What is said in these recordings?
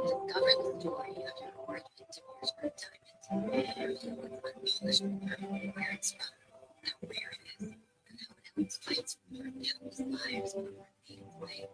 uncover the story of your origin to your spare time into unpolished where it's from, not where it is, and how it helps fights for countless lives on our native way.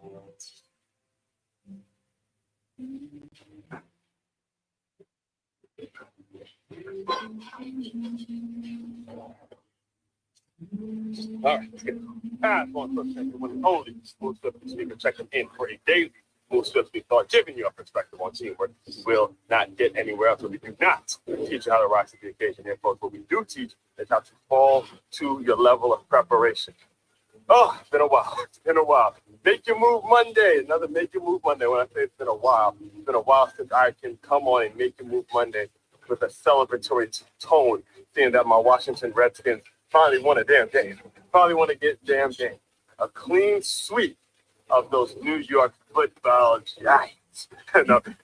All right, let's get pass on first second when only Smooth Swift speaker checking in for a daily Smooth Swift thought, giving you a perspective on teamwork you will not get anywhere else. We do not teach you how to rise to the occasion here, folks. What we do teach is how to fall to your level of preparation. Oh, it's been a while. It's been a while. Make Your Move Monday. Another Make Your Move Monday. When I say it's been a while since I can come on and Make Your Move Monday with a celebratory tone, seeing that my Washington Redskins finally won a damn game. Finally won a damn game. A clean sweep of those New York Football Giants.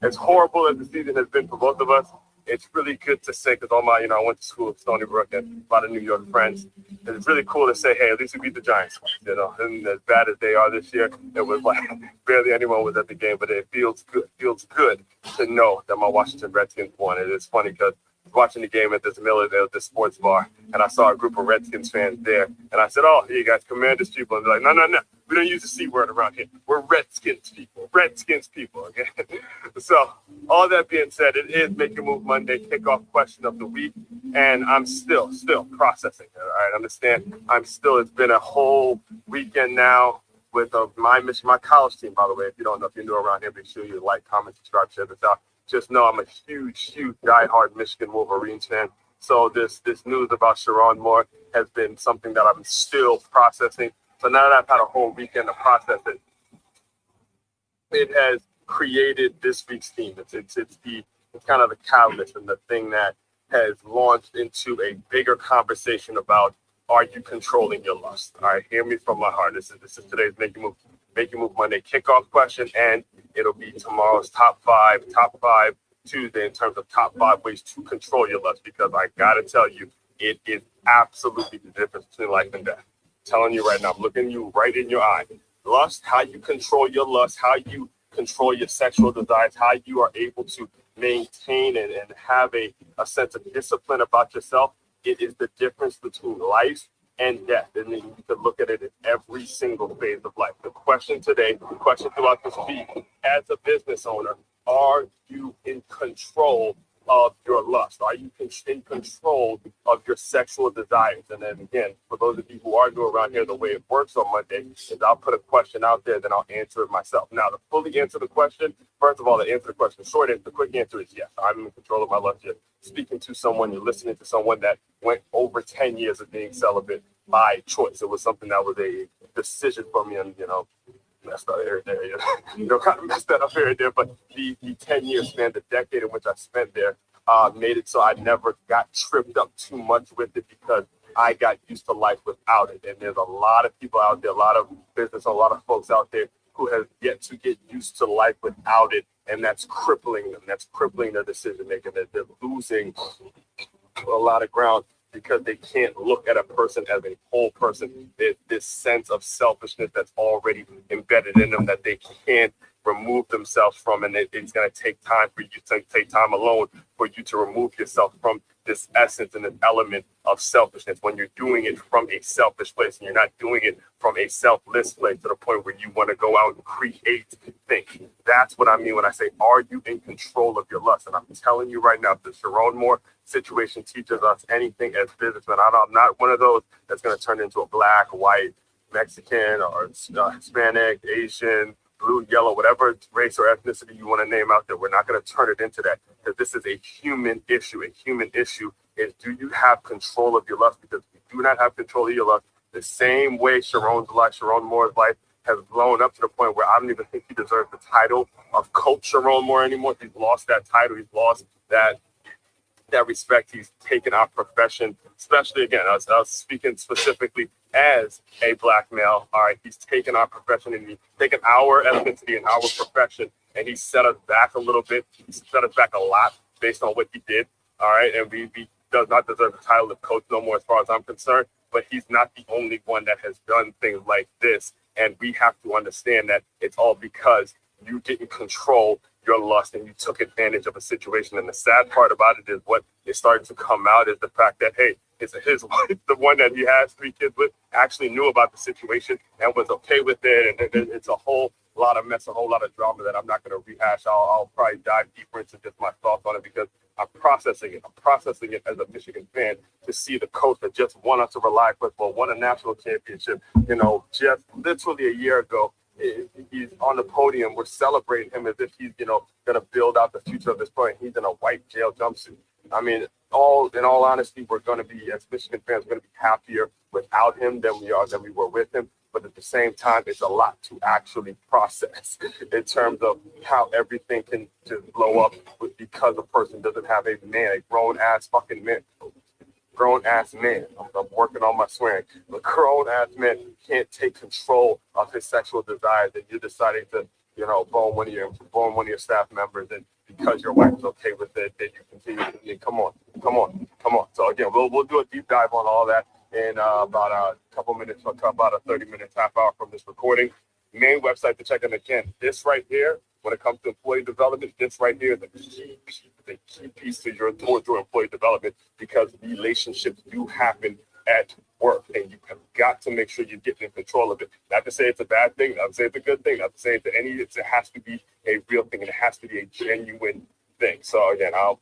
As horrible as the season has been for both of us, it's really good to say, because I went to school at Stony Brook and a lot of New York friends. And it's really cool to say, hey, at least we beat the Giants. And as bad as they are this year, it was like barely anyone was at the game, but it feels good. Feels good to know that my Washington Redskins won. And it's funny because watching the game at this sports bar, and I saw a group of Redskins fans there, and I said, "Oh, hey, you guys, Commanders people," and they're like, "No, we don't use the C word around here. We're Redskins people, okay." So, all that being said, it is Make Your Move Monday, kickoff question of the week, and I'm still processing it. All right, understand? It's been a whole weekend now with my college team. By the way, if you don't know, if you're new around here, make sure you like, comment, subscribe, share this out. Just know I'm a huge diehard Michigan Wolverines fan. So this news about Sherrone Moore has been something that I'm still processing. So now that I've had a whole weekend to process it, it has created this week's theme. It's kind of the catalyst and the thing that has launched into a bigger conversation about, are you controlling your lust? All right, hear me from my heart. This is today's Make Your Move Monday kickoff question, and it'll be tomorrow's top five Tuesday in terms of top 5 ways to control your lust, because I gotta tell you, it is absolutely the difference between life and death. I'm telling you right now, I'm looking you right in your eye. Lust, how you control your lust, how you control your sexual desires, how you are able to maintain and have a sense of discipline about yourself. It is the difference between life and death. And then you can look at it in every single phase of life. The question today, the question throughout this week, as a business owner, are you in control of your lust? Are you in control of your sexual desires? And then again, for those of you who are new around here, the way it works on Monday is I'll put a question out there, then I'll answer it myself. Now, to fully answer the question, first of all, to answer the question, the quick answer is yes, I'm in control of my lust. You're speaking to someone, you're listening to someone that went over 10 years of being celibate by choice. It was something that was a decision for me, and messed up here and there, kind of messed that up here and there. But the 10 years span, the decade in which I spent there, made it so I never got tripped up too much with it, because I got used to life without it. And there's a lot of people out there, a lot of business, a lot of folks out there who have yet to get used to life without it. And that's crippling them. That's crippling their decision making. They're losing a lot of ground because they can't look at a person as a whole person. There's this sense of selfishness that's already embedded in them that they can't remove themselves from, and it's going to take time for you to take time alone for you to remove yourself from this essence and this element of selfishness when you're doing it from a selfish place and you're not doing it from a selfless place to the point where you want to go out and create things. That's what I mean when I say, are you in control of your lust? And I'm telling you right now, the Sherrone Moore situation teaches us anything as businessmen. I'm not one of those that's going to turn into a black, white, Mexican, or Hispanic, Asian, blue, yellow, whatever race or ethnicity you want to name out there. We're not going to turn it into that, because this is a human issue. A human issue is, do you have control of your lust? Because if you do not have control of your lust, the same way Sherrone Moore's life has blown up to the point where I don't even think he deserves the title of Coach Sherrone Moore anymore. He's lost that title. He's lost that respect. He's taken our profession, especially, again, I was speaking specifically as a black male. All right, he's taken our profession and he's taken our ethnicity and our profession, and he set us back a little bit. He set us back a lot based on what he did. All right, and we does not deserve the title of coach no more, as far as I'm concerned. But he's not the only one that has done things like this, and we have to understand that it's all because you didn't control your lust and you took advantage of a situation. And the sad part about it is what is starting to come out is the fact that, hey, his wife, the one that he has 3 kids with, actually knew about the situation and was okay with it. And it's a whole lot of mess, a whole lot of drama that I'm not going to rehash. I'll probably dive deeper into just my thoughts on it because I'm processing it. I'm processing it as a Michigan fan to see the coach that just won us a Rely football, won a national championship, just literally a year ago. He's on the podium. We're celebrating him as if he's, going to build out the future of this program. He's in a white jail jumpsuit. I mean, in all honesty, we're going to be, as Michigan fans, we're going to be happier without him than we were with him. But at the same time, it's a lot to actually process in terms of how everything can just blow up because a person doesn't have a grown-ass fucking man. Grown-ass man. I'm working on my swearing. A grown-ass man can't take control of his sexual desires, and you're deciding to, bone one of your staff members, and because your wife is okay with it, then you continue. Come on. So again, we'll do a deep dive on all that in about a couple minutes, about a 30 minutes, half hour from this recording. Main website to check in again. This right here, when it comes to employee development, this right here is the key piece to your employee development, because relationships do happen at work, and you have got to make sure you're getting in control of it. Not to say it's a bad thing, not to say it's a good thing, not to say it has to be a real thing, and it has to be a genuine thing. So again, I'll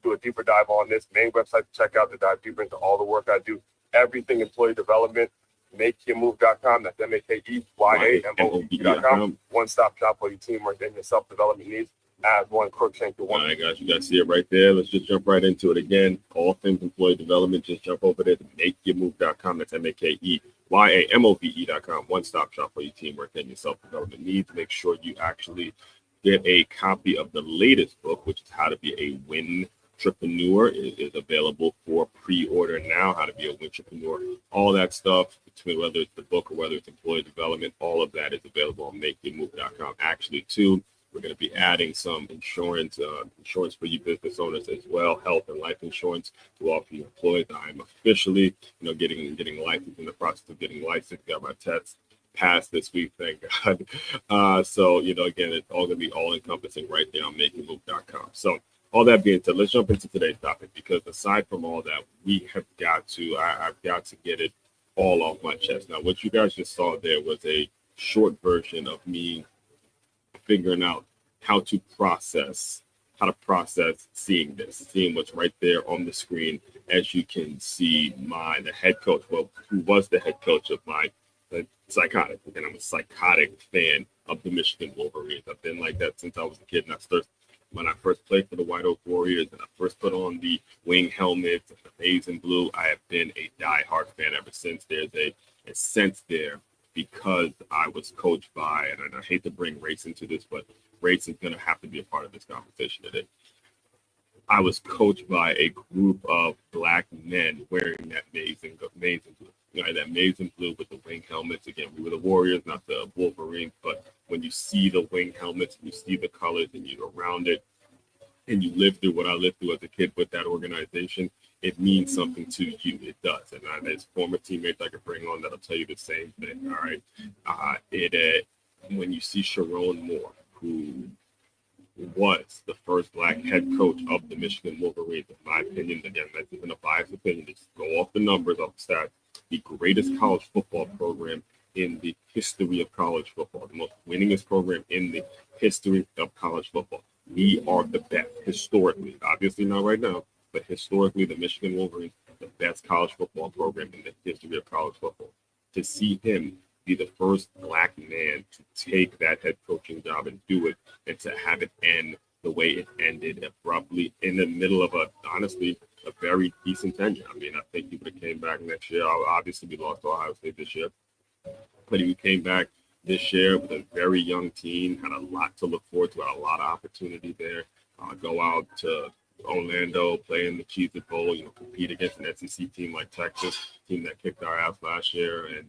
do a deeper dive on this. Main website to check out to dive deeper into all the work I do. Everything employee development, makeyourmove.com. That's MAKEYAMOVE.com. One-stop shop for your teamwork and your self-development needs. As one Crookshank to one. All right, guys, you guys see it right there. Let's just jump right into it. Again, all things employee development, just jump over there to makeyourmove.com. That's MAKEYAMOVE.com. One-stop shop for your teamwork and your self-development needs. Make sure you actually get a copy of the latest book, which is How to Be a Win-Trepreneur. It is available for pre-order now. How to Be a Win-Trepreneur. All that stuff, between whether it's the book or whether it's employee development, all of that is available on makeyourmove.com. Actually, too, we're going to be adding some insurance for you business owners as well, health and life insurance to offer you employees. I'm officially, getting licensed, in the process of getting licensed. Got my test passed this week, thank God. So, again, it's all going to be all encompassing right there on makeyourmove.com. So, all that being said, let's jump into today's topic, because aside from all that, I've got to get it all off my chest. Now, what you guys just saw there was a short version of me figuring out how to process seeing what's right there on the screen. As you can see, the head coach, who was the head coach of my psychotic, and I'm a psychotic fan of the Michigan Wolverines. I've been like that since I was a kid, and when I first played for the White Oak Warriors and I first put on the wing helmets and the maize and blue, I have been a diehard fan ever since. There's a sense there, because I was coached by, and I hate to bring race into this, but race is going to have to be a part of this conversation today. I was coached by a group of Black men wearing that maize and blue. That maize and blue with the wing helmets. Again, we were the Warriors, not the Wolverines, but when you see the wing helmets and you see the colors and you're around it and you live through what I lived through as a kid with that organization, it means something to you. It does. And there's former teammates I could bring on that'll tell you the same thing. All right. When you see Sherrone Moore, who was the first Black head coach of the Michigan Wolverines, in my opinion, again, that's even a biased opinion, just go off the numbers, off the stats, the greatest college football program in the history of college football, the most winningest program in the history of college football. We are the best historically, obviously not right now, but historically, the Michigan Wolverines, the best college football program in the history of college football. To see him be the first Black man to take that head coaching job and do it, and to have it end the way it ended, abruptly, in the middle of honestly, a very decent tenure. I mean, I think he would have came back next year. Obviously, we lost to Ohio State this year, but he came back this year with a very young team, had a lot to look forward to, had a lot of opportunity there. Go out to Orlando, play in the Cheez It Bowl, compete against an SEC team like Texas, team that kicked our ass last year, and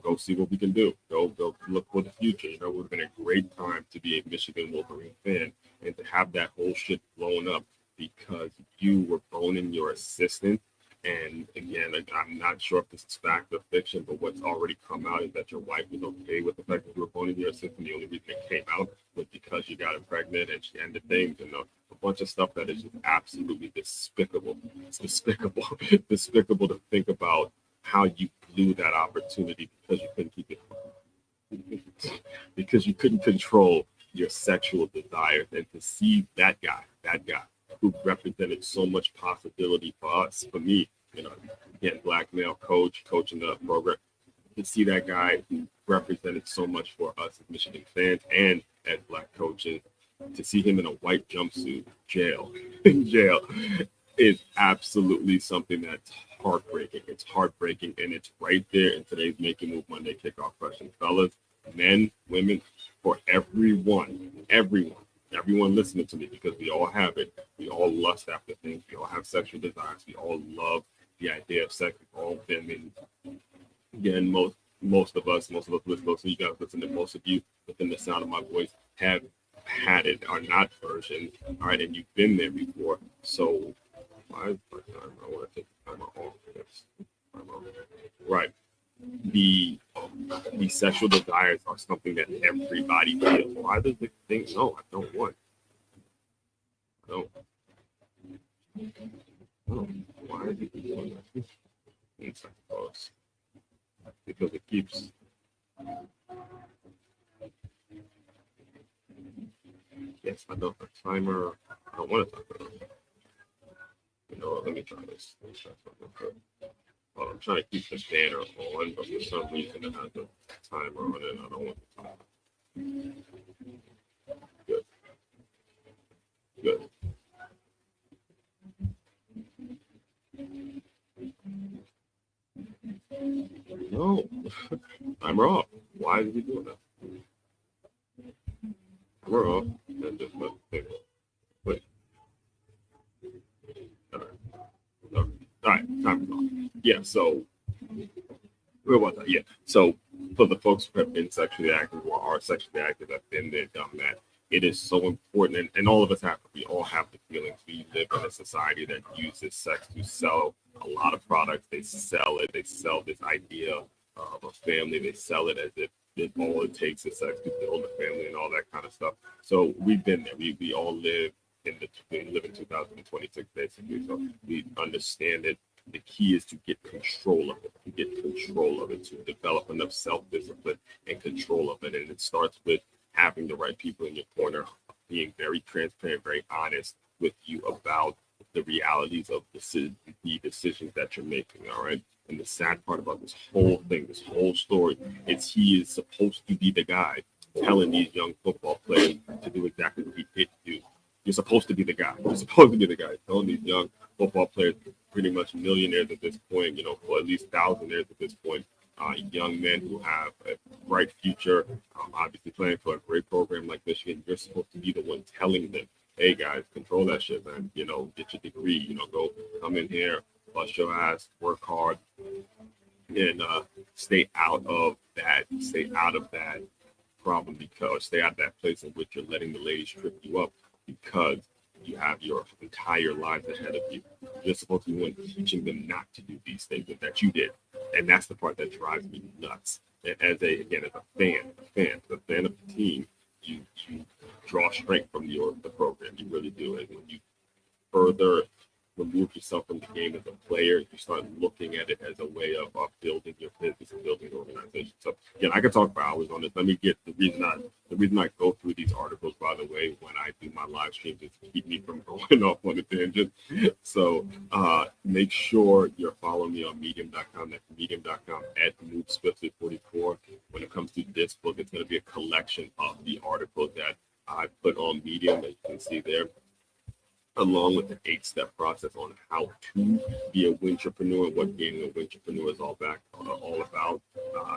go see what we can do. Go look for the future. It would have been a great time to be a Michigan Wolverine fan, and to have that whole shit blown up because you were boning your assistant. And again, I'm not sure if this is fact or fiction, but what's already come out is that your wife was okay with the fact that you were boning your assistant. The only reason it came out was because she got her pregnant and she ended things, and a bunch of stuff that is just absolutely despicable. It's despicable, despicable to think about how you blew that opportunity because you couldn't keep it, because you couldn't control your sexual desires, and to see that guy who represented so much possibility for us, for me, again, black male coaching the program, to see that guy who represented so much for us as Michigan fans and as black coaches, to see him in a white jumpsuit, in jail, is absolutely something that's heartbreaking. It's heartbreaking, and it's right there in today's Making Move Monday kickoff question. Fellas, men, women, for everyone listening to me, because we all have it. We all lust after things. We all have sexual desires. We all love the idea of sex. We've all been again, most of us listening, you guys listen to, most of you within the sound of my voice have had it, are not versions, all right, and you've been there before. So I want to take time off this. Right. The sexual desires are something that everybody feels. Why does the thing? No, I don't want. No. Why is it doing that? It's because it keeps. Yes, I know the timer. I don't want to talk about it. Let me try this. Well, I'm trying to keep the banner on, but for some reason it has the timer on it. I don't want the timer. Good. No, I'm wrong. Why is he doing that? We're off. And just wait. All right, time is off. Yeah, so where was I? Yeah, so for the folks who have been sexually active or are sexually active, have been there, done that. It is so important, and all of us have. We all have the feelings. We live in a society that uses sex to sell a lot of products. They sell it. They sell this idea of a family. They sell it as if all it takes is sex to build a family and all that kind of stuff. So we've been there. We all live in 2026 basically. So we understand it. The key is to get control of it, to develop enough self-discipline and control of it. And it starts with having the right people in your corner, being very transparent, very honest with you about the realities of the decisions that you're making, all right? And the sad part about this whole thing, this whole story, is he is supposed to be the guy telling these young football players to do exactly what he did do. You're supposed to be the guy. You're supposed to be the guy telling these young football players, pretty much millionaires at this point, or at least thousandaires at this point, young men who have a bright future, obviously playing for a great program like Michigan. You're supposed to be the one telling them, hey guys, control that shit, man. Get your degree, go come in here, bust your ass, work hard, and stay out of that problem, because stay out of that place in which you're letting the ladies trip you up, because you have your entire lives ahead of you. You're supposed to be one teaching them not to do these things that you did. And that's the part that drives me nuts. As a fan of the team, you draw strength from the program. You really do. And when you further remove yourself from the game as a player, you start looking at it as a way of building your business and building your organization. So again, I could talk for hours on this. Let me get the reason I go through these articles, by the way, when I do my live streams, is to keep me from going off on a tangent. So make sure you're following me on medium.com. That's medium.com @MoveSwiftly44. When it comes to this book, it's going to be a collection of the articles that I put on Medium, as you can see there, along with the 8-step process on how to be a wintrepreneur and what being a wintrepreneur is all about.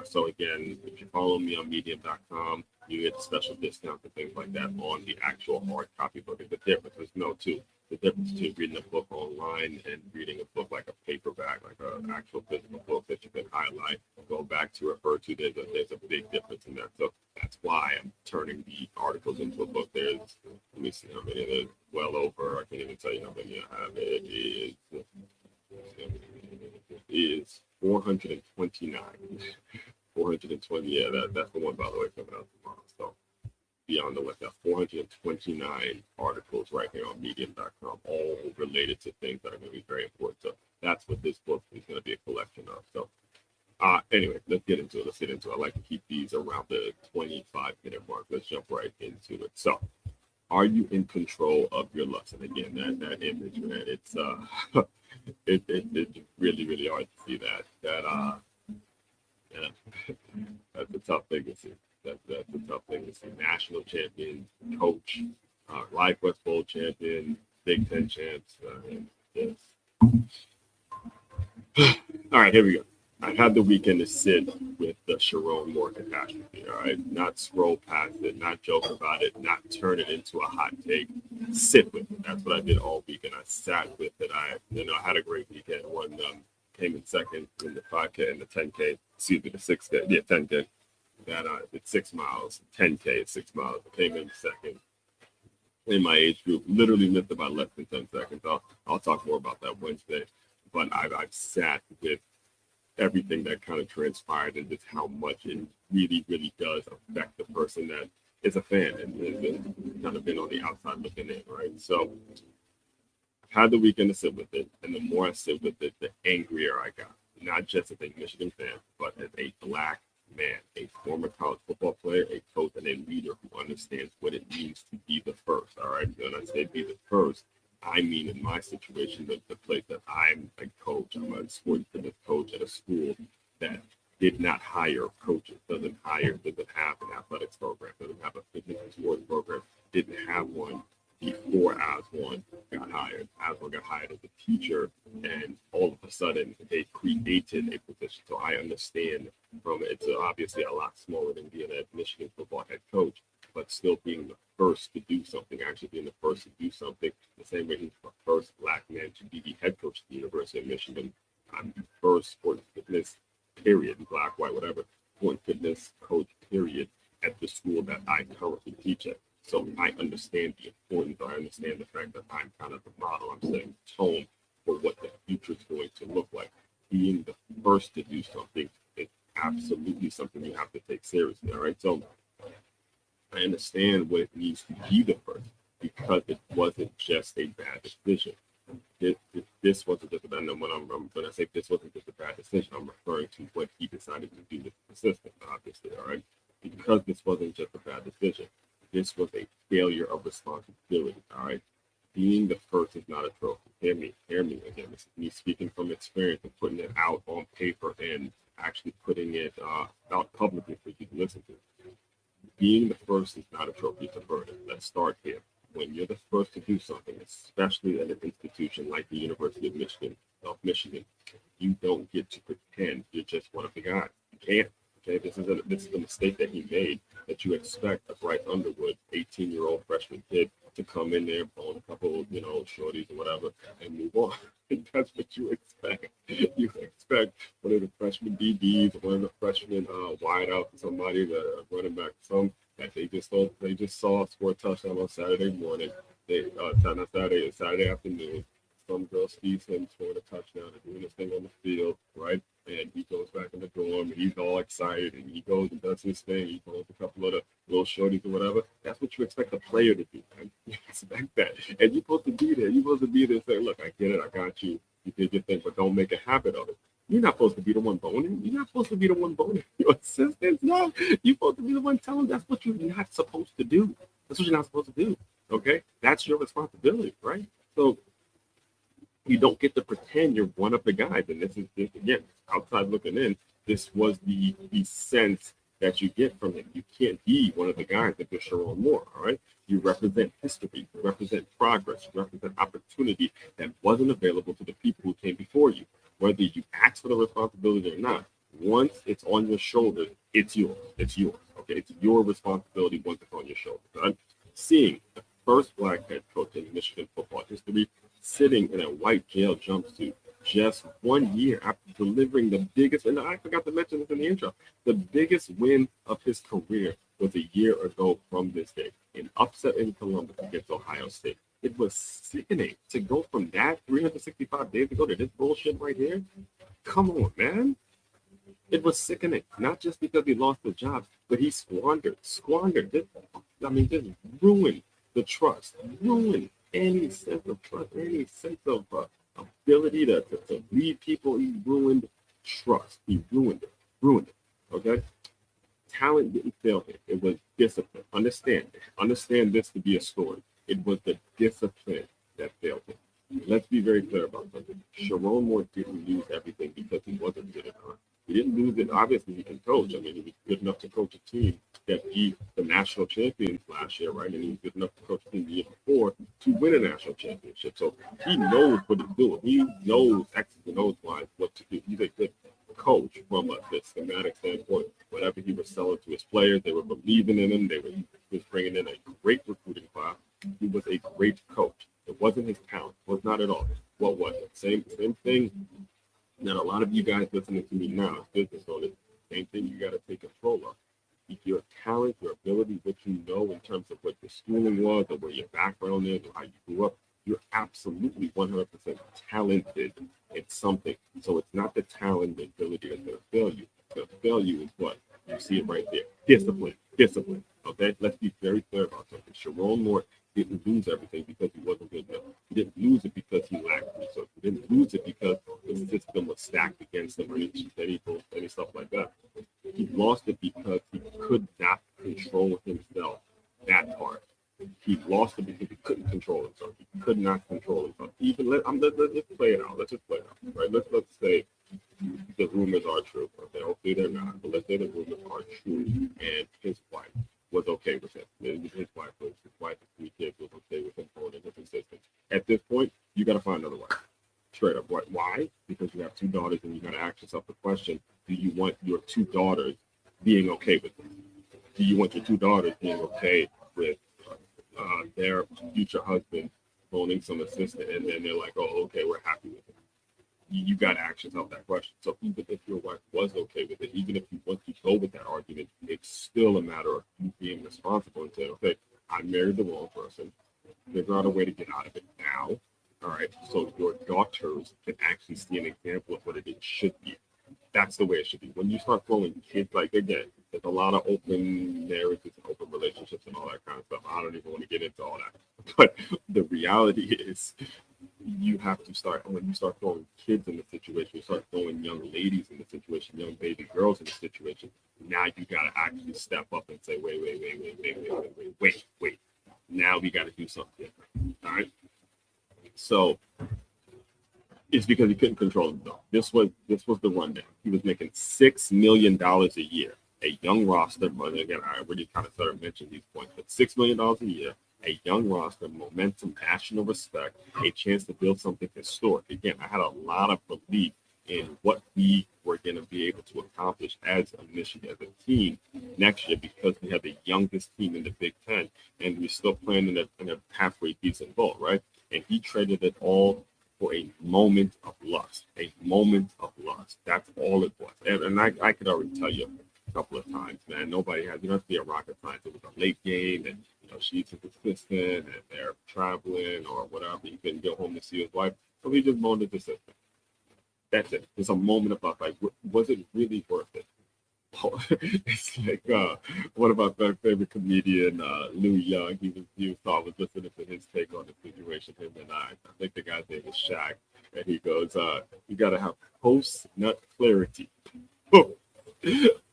So again, if you follow me on medium.com, you get special discounts and things like that on the actual hard copy book. And the difference is the difference between reading a book online and reading a book like a paperback, like an actual physical book that you can highlight, go back to, refer to. There's a big difference in that. So that's why I'm turning the articles into a book. Let me see how many. There's well over, I can't even tell you how many I have. It is 429. 420. Yeah, that's the one, by the way, coming out tomorrow. So beyond the list. 429 articles right here on medium.com, all related to things that are going to be very important. So that's what this book is going to be a collection of. So anyway, let's get into it. I like to keep these around the 25-minute mark. Let's jump right into it. So, are you in control of your lust? And again, that image, man, it's it's really, really hard to see that. Yeah, that's a tough thing to see. That's a tough thing to see. National champion, coach, Live West Bowl champion, Big Ten champs. Yes. All right, here we go. I had the weekend to sit with the Sherrone Moore catastrophe, all right? Not scroll past it, not joke about it, not turn it into a hot take. Sit with it. That's what I did all weekend. I sat with it. I had a great weekend. One came in second in the 5K and the 10K. Excuse me, the 6K. Yeah, 10K. It's 6 miles. 10K is 6 miles. I came in second in my age group. Literally missed about less than 10 seconds. I'll talk more about that Wednesday. But I've sat with everything that kind of transpired and just how much it really, really does affect the person that is a fan and kind of been on the outside looking in, right? So I've had the weekend to sit with it, and the more I sit with it, the angrier I got. Not just as a Michigan fan, but as a Black man, a former college football player, a coach, and a leader who understands what it means to be the first, all right? When I say be the first, I mean, in my situation, the place that I'm a coach, I'm a sports fitness coach at a school that did not hire coaches, doesn't have an athletics program, doesn't have a fitness and sports program, didn't have one before Aswan got hired. Aswan got hired as a teacher, and all of a sudden they created a position. So I understand from it. It's obviously a lot smaller than being a Michigan football head coach, but still being the first to do something, actually being the first to do something, the same way he's the first Black man to be the head coach at the University of Michigan. I'm the first sports fitness, period, Black, white, whatever, sports fitness coach, period, at the school that I currently teach at. So I understand the importance. I understand the fact that I'm kind of the model. I'm setting the tone for what the future is going to look like. Being the first to do something is absolutely something you have to take seriously, all right? So I understand what it means to be the first, because it wasn't just a bad decision. This wasn't just a bad, when I say this wasn't just a bad decision, I'm referring to what he decided to do with the assistant, obviously, all right? Because this wasn't just a bad decision. This was a failure of responsibility, all right? Being the first is not a trophy. Hear me again. This is me speaking from experience and putting it out on paper and actually putting it out publicly for you to listen to. Being the first is not a trophy, it's a burden. Let's start here. When you're the first to do something, especially at an institution like the University of Michigan, you don't get to pretend you're just one of the guys. You can't. Okay, this is a mistake that he made, that you expect a Bryce Underwood, 18-year-old freshman kid, to come in there, bone a couple, shorties or whatever, and move on. That's what you expect. You expect one of the freshman DBs, one of the freshman wideouts, somebody that running back, some that they just saw score a touchdown on Saturday morning. Saturday afternoon. Some girl sees him scoring a touchdown and doing his thing on the field, right? And he goes back in the dorm and he's all excited and he goes and does his thing. He goes a couple of the little shorties or whatever. That's what you expect a player to do, man. You expect that. And you're supposed to be there. You're supposed to be there and say, look, I get it. I got you. You did your thing, but don't make a habit of it. You're not supposed to be the one boning. You're not supposed to be the one boning your assistants. No, you're supposed to be the one telling them that's what you're not supposed to do. That's what you're not supposed to do. Okay? That's your responsibility, right? So you don't get to pretend you're one of the guys. And this again, outside looking in, this was the sense that you get from him. You can't be one of the guys if you're Sherrone Moore, all right? You represent history, you represent progress, you represent opportunity that wasn't available to the people who came before you. Whether you ask for the responsibility or not, once it's on your shoulders, it's yours. It's yours, okay? It's your responsibility once it's on your shoulders. Right? Seeing the first Black head coach in Michigan football history sitting in a white jail jumpsuit just 1 year after delivering the biggest, and I forgot to mention this in the intro, the biggest win of his career was a year ago from this day, an upset in Columbus against Ohio State. It was sickening to go from that 365 days ago to this bullshit right here. Come on, man. It was sickening, not just because he lost the job, but he squandered. just ruin the trust, ruin any sense of trust, any sense of ability to lead people. He ruined trust. He ruined it. Okay? Talent didn't fail him. It was discipline. Understand this to be a story. It was the discipline that failed him. Let's be very clear about something. Sherrone Moore didn't lose everything because he wasn't good enough. He didn't lose it. Obviously, he can coach. I mean, he was good enough to coach a team that beat the national champions last year, right? And he was good enough to coach a team the year before to win a national championship. So he knows what he's doing. He knows X's and O's wise what to do. He's a good coach from a schematic standpoint. Whatever he was selling to his players, they were believing in him. He was bringing in a great recruiting class. He was a great coach. It wasn't his talent. It was not at all. What was it? Same thing that a lot of you guys listening to me now, business owners, same thing you got to take control of. Your talent, your ability, what you know in terms of what your schooling was or where your background is or how you grew up, you're absolutely 100% talented in something. So it's not the talent, the ability that's going to fail you. The failure is what? You see it right there. Discipline. Okay? Let's be very clear about something. Sherrone Moore didn't lose everything because he wasn't good enough. He didn't lose it because he lacked resources. He didn't lose it because the system was stacked against him or any stuff like that. He lost it because he could not control himself that hard. He lost it because he couldn't control himself. He could not control himself. Let's play it out. Let's just play it out. Right? Let's say the rumors are true. Okay, hopefully they're not. But let's say the rumors are true, and his wife was okay with it. His wife and 3 kids was okay with him going into existence. At this point, you got to find another wife. Straight up. Why? Because you have 2 daughters, and you got to ask yourself the question: do you want your 2 daughters being okay with it? Do you want your 2 daughters being okay with their future husband owning some assistant, and then they're like, "Oh, okay, we're happy with it"? You got to ask yourself that question. So even if your wife was okay with it, even if you want to go with that argument, it's still a matter of you being responsible and saying, okay, I married the wrong person. Figure out a way to get out of it now. All right. So your daughters can actually see an example of what it should be. That's the way it should be. When you start throwing kids, like, again, there's a lot of open marriages and open relationships and all that kind of stuff. I don't even want to get into all that. But the reality is, you have to start, when you start throwing kids in the situation, you start throwing young ladies in the situation, young baby girls in the situation. Now you got to actually step up and say, wait. Now we got to do something different. All right. So it's because he couldn't control himself. This was the rundown. He was making $6 million a year. A young roster, but again, I already kind of started mentioning these points, but $6 million a year, a young roster, momentum, national respect, a chance to build something historic. Again, I had a lot of belief in what we were going to be able to accomplish as a mission, as a team next year, because we have the youngest team in the Big Ten, and we're still playing in a halfway decent bowl, right? And he traded it all for a moment of lust. That's all it was. And I could already tell you a couple of times, man, you don't have to be a rocket scientist. It was a late game, and she's his assistant, and they're traveling or whatever. He couldn't go home to see his wife, so he just moaned at the assistant. That's it. There's a moment of like, was it really worth it? It's like one of my favorite comedian, Lou Young. I was listening to his take on the situation. Him and I think the guy's name is Shaq, and he goes, "You got to have post-nut clarity."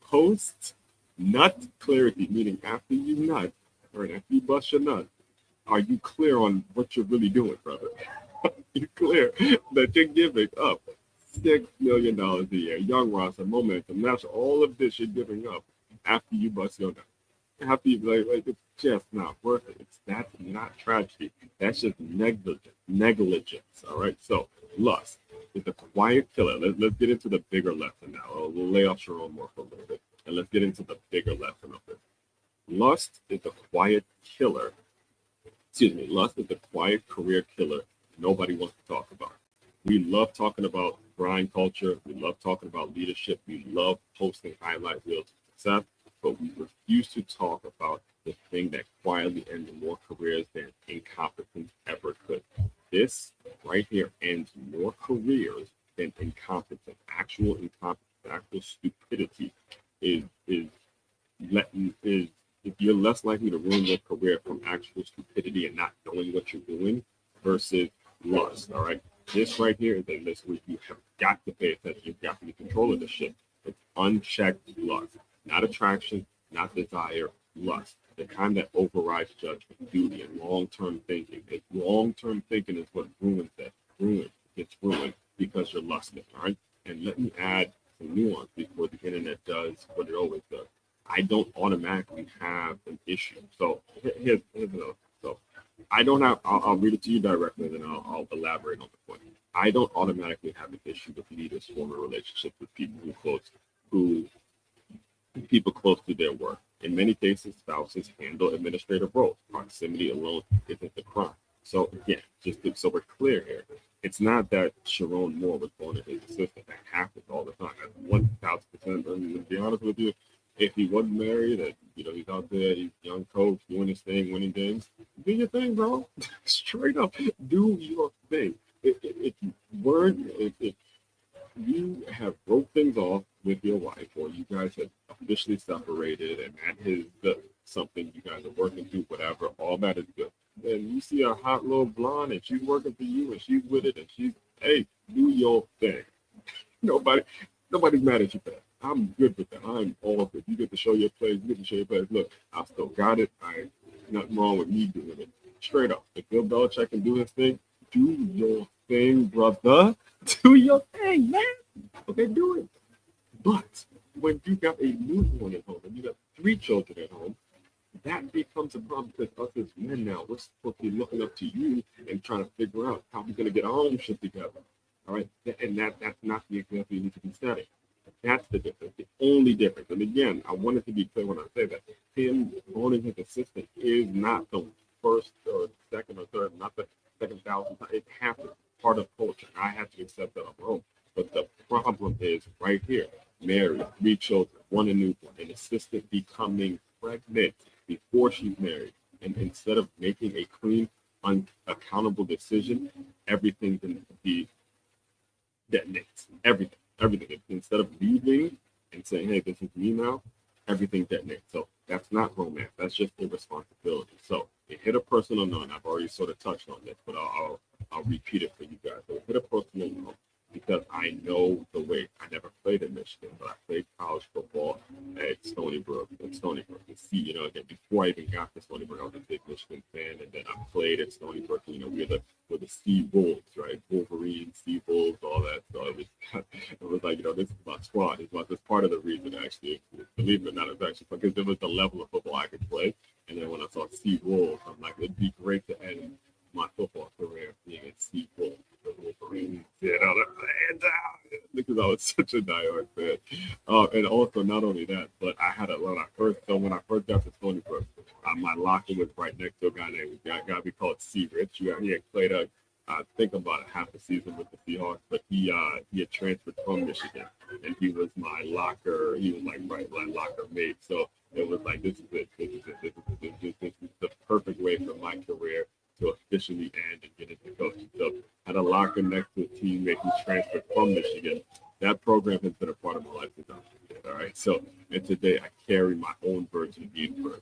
Post-nut clarity, meaning after you nut or after you bust your nut, are you clear on what you're really doing, brother? You're clear that you're giving up $6 million a year, young roster, momentum, that's all of this you're giving up after you bust your nut. After you like it's just not worth it. That's not tragedy. That's just negligence. All right. So lust is the quiet killer. Let's get into the bigger lesson now. We'll lay off Sherrone Moore for a little bit, and let's get into the bigger lesson of it. Lust is the quiet killer. Lust is the quiet career killer nobody wants to talk about. We love talking about grind culture. We love talking about leadership. We love posting highlight reels of success, but we refuse to talk about the thing that quietly ends more careers than incompetence ever could. This right here ends more careers than incompetence. Actual incompetence, actual stupidity is if you're less likely to ruin your career from actual stupidity and not knowing what you're doing versus lust. All right. This right here is a list where you have got to pay attention. You've got to be in control of this shit. It's unchecked lust, not attraction, not desire, lust. The kind that overrides judgment, duty, and long-term thinking. Long-term thinking is what ruins that. It's ruined because you're lusting. All right. And let me add some nuance before the internet does what it always does. I don't automatically have an issue. So here's another. So I don't have, I'll read it to you directly, and then I'll elaborate on the point. I don't automatically have an issue with leaders forming relationships with people people close to their work. In many cases, spouses handle administrative roles. Proximity alone isn't the crime. So again, so we're clear here, it's not that Sherrone Moore was born as his assistant. That happens all the time. 1,000%. And to be honest with you, if he wasn't married, and he's out there, he's a young coach doing his thing, winning games, do your thing, bro. Straight up, do your thing. If you have broke things off with your wife, or you guys have officially separated, and that is something you guys are working through, whatever, all that is good. Then you see a hot little blonde, and she's working for you, and she's with it, and hey, do your thing. Nobody's mad at you for that. I'm good with that. I'm all good. You get to show your plays. You get to show your plays. Look, I still got it. Nothing wrong with me doing it. Straight up. If Bill Belichick can do his thing, do your thing, brother. Do your thing, man. Okay, do it. But when you got a newborn at home and you got 3 children at home, that becomes a problem because us as men now, we're supposed to be looking up to you and trying to figure out how we're going to get our own shit together. All right? And that's not the example you need to be setting. That's the difference, the only difference. And again, I wanted to be clear when I say that. Him owning his assistant is not the first or second or third, not the second thousand. It happens, part of culture. I have to accept that on my own. But the problem is right here. Married, 3 children, 1 a newborn, an assistant becoming pregnant before she's married. And instead of making a clean, unaccountable decision, everything can be detonates. Everything. Instead of leaving and saying, hey, this is me now, everything detonates. So that's not romance. That's just irresponsibility. So it hit a personal note. I've already sort of touched on this, but I'll repeat it for you guys. So it hit a personal note because I know the way. I never played in Michigan, but I played college football at Stony Brook. And again, before I even got to Stony Brook, I was a big Michigan fan, and then I played at Stony Brook. We're the Sea Wolves, right? Wolverine, Sea Wolves, all that. So it was like, this is my squad. It's part of the reason, actually, believe it or not, it's actually because it was the level of football I could play. And then when I saw Sea Wolves, I'm like, it'd be great to end my football career being at Sea Wolves. Wolverine, because I was such a diehard fan. And also, not only that, but I had when I first got to Stony Brook, my locker was right next to a guy named we called C. Rich. He had played I think about half a season with the Seahawks, but he had transferred from Michigan, and he was my locker. He was like my locker mate. So it was like, this is it. This is the perfect way for my career to officially end and get into coaching. So I had a locker next to a teammate who transferred from Michigan. That program has been a part of my life since I was a kid. All right. So, and today I carry my own version of being person.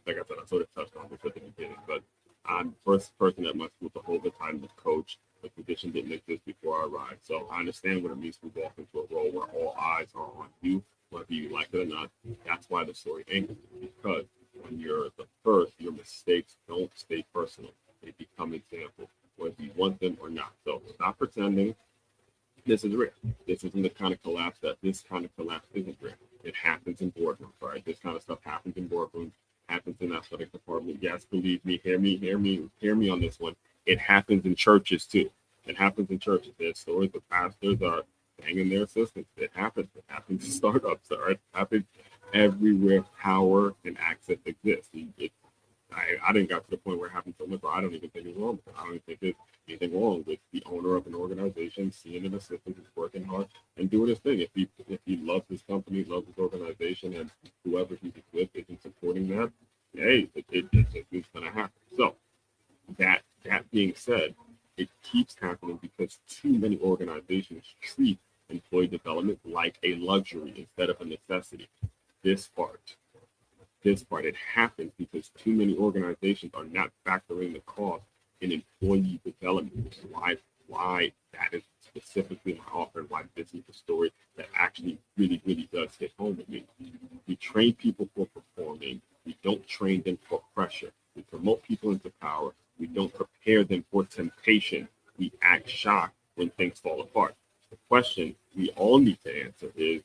Like I said, I sort of touched on this at the beginning, but I'm the first person at my school to hold the title of coach. The position didn't exist before I arrived. So I understand what it means to walk into a role where all eyes are on you, whether you like it or not. That's why the story ends, because when you're the first, your mistakes don't stay personal. They become examples, whether you want them or not. So stop pretending this is real. This isn't the kind of collapse this kind of collapse isn't real. It happens in boardrooms, right? This kind of stuff happens in boardrooms, happens in athletic department. Yes, believe me, hear me on this one. It happens in churches too. It happens in churches. There's stories of pastors are banging their assistants. It happens. It happens in startups, all right? It happens everywhere power and access exists. I didn't get to the point where it happened so much, but I don't even think it's wrong. I don't think there's anything wrong with the owner of an organization seeing an assistant who's working hard and doing his thing. If he loves his company, loves his organization, and whoever he's with isn't supporting that, hey, it's going to happen. So that being said, it keeps happening because too many organizations treat employee development like a luxury instead of a necessity. This part this part. It happens because too many organizations are not factoring the cost in employee development, which is why that is specifically my offer and why this is the story that actually really does hit home with me. We train people for performing. We don't train them for pressure. We promote people into power. We don't prepare them for temptation. We act shocked when things fall apart. The question we all need to answer is,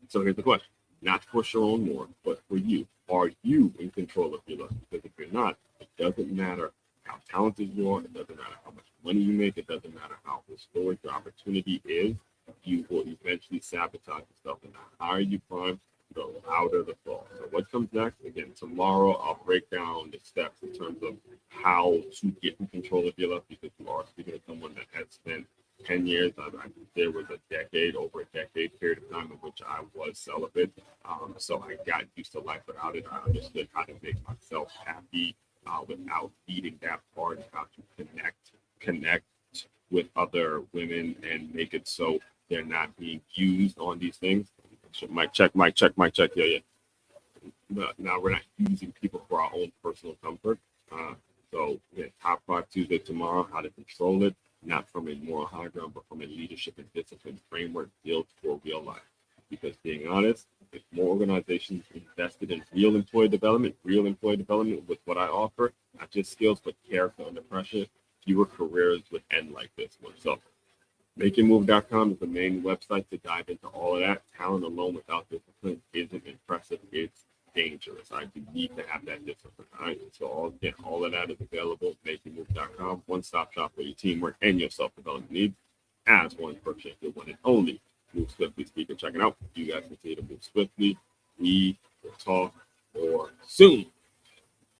so here's the question, not for Sherrone Moore, but for you. Are you in control of your life? Because if you're not, it doesn't matter how talented you are. It doesn't matter how much money you make. It doesn't matter how historic your opportunity is. You will eventually sabotage yourself. And the higher you climb, the louder the fall. So what comes next? Again, tomorrow I'll break down the steps in terms of how to get in control of your life, because you are speaking to someone that has spent 10 years. There was over a decade period of time in which I was celibate. So I got used to life without it. I understood how to make myself happy without needing that part, and how to connect with other women and make it so they're not being used on these things. So mic check. Yeah. But now we're not using people for our own personal comfort. So yeah, top 5 Tuesday tomorrow, how to control it, not from a moral high ground, but from a leadership and discipline framework built for real life. Because being honest, if more organizations invested in real employee development with what I offer, not just skills, but character under pressure, fewer careers would end like this one. So makingmove.com is the main website to dive into all of that. Talent alone without discipline isn't impressive. It's dangerous. You need to have that discipline. All right. So all of that is available. Makingmove.com, one-stop shop for your teamwork and your self-development needs. As one person, your one and only Move Swiftly speaker. Check it out. You guys continue to move swiftly. We will talk more soon.